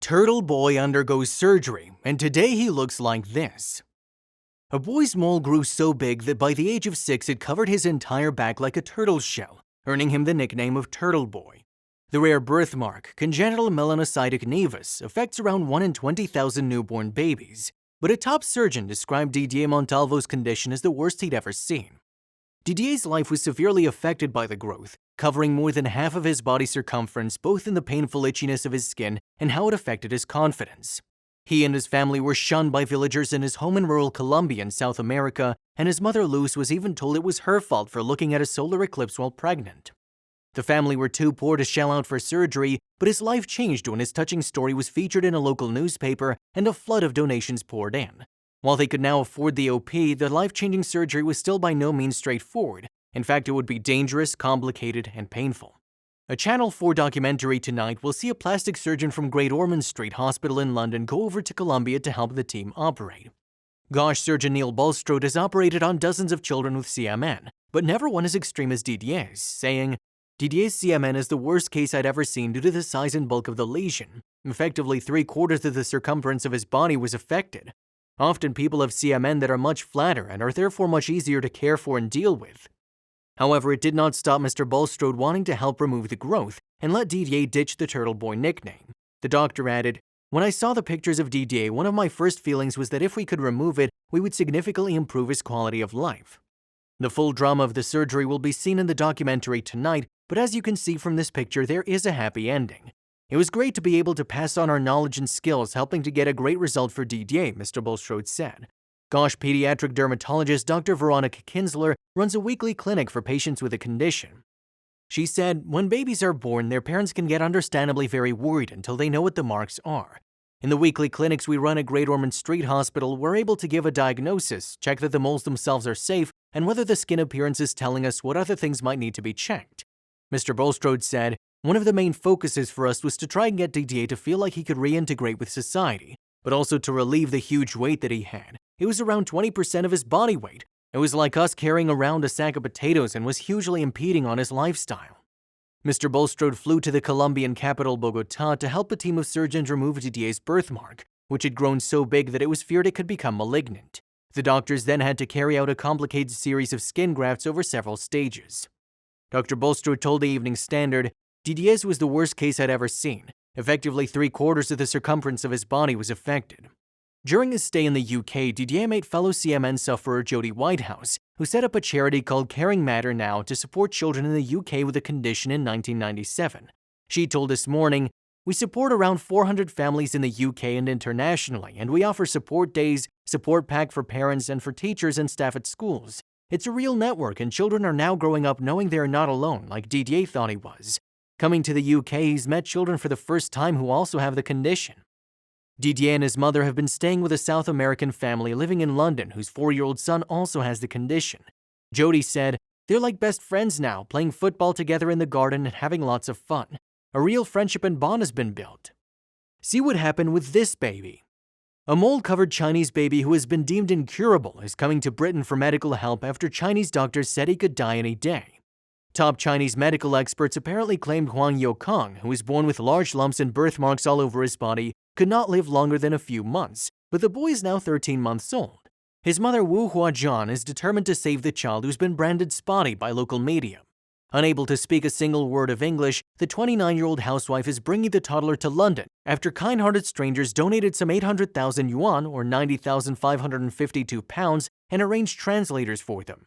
Turtle Boy undergoes surgery, and today he looks like this. A boy's mole grew so big that by the age of 6 it covered his entire back like a turtle's shell, earning him the nickname of Turtle Boy. The rare birthmark, congenital melanocytic nevus, affects around 1 in 20,000 newborn babies, but a top surgeon described Didier Montalvo's condition as the worst he'd ever seen. Didier's life was severely affected by the growth, covering more than half of his body circumference both in the painful itchiness of his skin and how it affected his confidence. He and his family were shunned by villagers in his home in rural Colombia in South America, and his mother Luz was even told it was her fault for looking at a solar eclipse while pregnant. The family were too poor to shell out for surgery, but his life changed when his touching story was featured in a local newspaper and a flood of donations poured in. While they could now afford the OP, the life-changing surgery was still by no means straightforward. In fact, it would be dangerous, complicated, and painful. A Channel 4 documentary tonight will see a plastic surgeon from Great Ormond Street Hospital in London go over to Colombia to help the team operate. Gosh surgeon Neil Bulstrode has operated on dozens of children with CMN, but never one as extreme as Didier's, saying, "Didier's CMN is the worst case I'd ever seen due to the size and bulk of the lesion. Effectively 3/4 of the circumference of his body was affected. Often people have CMN that are much flatter and are therefore much easier to care for and deal with." However, it did not stop Mr. Bulstrode wanting to help remove the growth and let Didier ditch the Turtle Boy nickname. The doctor added, "When I saw the pictures of Didier, one of my first feelings was that if we could remove it, we would significantly improve his quality of life." The full drama of the surgery will be seen in the documentary tonight, but as you can see from this picture, there is a happy ending. "It was great to be able to pass on our knowledge and skills, helping to get a great result for Didier," Mr. Bulstrode said. Gosh pediatric dermatologist Dr. Veronica Kinsler runs a weekly clinic for patients with the condition. She said, "When babies are born, their parents can get understandably very worried until they know what the marks are. In the weekly clinics we run at Great Ormond Street Hospital, we're able to give a diagnosis, check that the moles themselves are safe, and whether the skin appearance is telling us what other things might need to be checked." Mr. Bulstrode said, "One of the main focuses for us was to try and get Didier to feel like he could reintegrate with society, but also to relieve the huge weight that he had. It was around 20% of his body weight. It was like us carrying around a sack of potatoes and was hugely impeding on his lifestyle." Mr. Bulstrode flew to the Colombian capital Bogotá to help a team of surgeons remove Didier's birthmark, which had grown so big that it was feared it could become malignant. The doctors then had to carry out a complicated series of skin grafts over several stages. Dr. Bulstrode told the Evening Standard, "Didier's was the worst case I'd ever seen. Effectively 3/4 of the circumference of his body was affected." During his stay in the UK, Didier met fellow CMN sufferer Jodie Whitehouse, who set up a charity called Caring Matter Now to support children in the UK with the condition in 1997. She told This Morning, "We support around 400 families in the UK and internationally, and we offer support days, support pack for parents and for teachers and staff at schools. It's a real network, and children are now growing up knowing they are not alone, like Didier thought he was. Coming to the UK, he's met children for the first time who also have the condition." Didier and his mother have been staying with a South American family living in London whose 4-year-old son also has the condition. Jodie said, "They're like best friends now, playing football together in the garden and having lots of fun. A real friendship and bond has been built." See what happened with this baby. A mole-covered Chinese baby who has been deemed incurable is coming to Britain for medical help after Chinese doctors said he could die any day. Top Chinese medical experts apparently claimed Huang Youcong, who was born with large lumps and birthmarks all over his body, could not live longer than a few months, but the boy is now 13 months old. His mother Wu Huajian is determined to save the child who's been branded spotty by local media. Unable to speak a single word of English, the 29-year-old housewife is bringing the toddler to London after kind-hearted strangers donated some 800,000 yuan or £90,552 and arranged translators for them.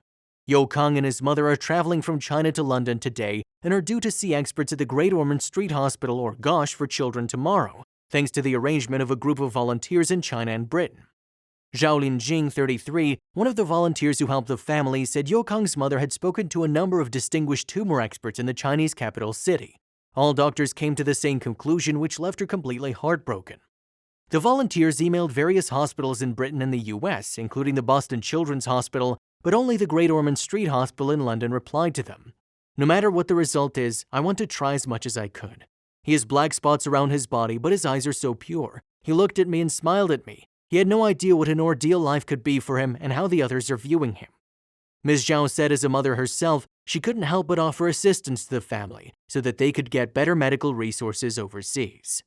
Youcong and his mother are traveling from China to London today and are due to see experts at the Great Ormond Street Hospital or GOSH for children tomorrow, thanks to the arrangement of a group of volunteers in China and Britain. Zhao Linjing, 33, one of the volunteers who helped the family, said Youcong's mother had spoken to a number of distinguished tumor experts in the Chinese capital city. All doctors came to the same conclusion, which left her completely heartbroken. The volunteers emailed various hospitals in Britain and the US, including the Boston Children's Hospital, but only the Great Ormond Street Hospital in London replied to them. "No matter what the result is, I want to try as much as I could. He has black spots around his body, but his eyes are so pure. He looked at me and smiled at me. He had no idea what an ordeal life could be for him and how the others are viewing him." Ms. Zhao said as a mother herself, she couldn't help but offer assistance to the family so that they could get better medical resources overseas.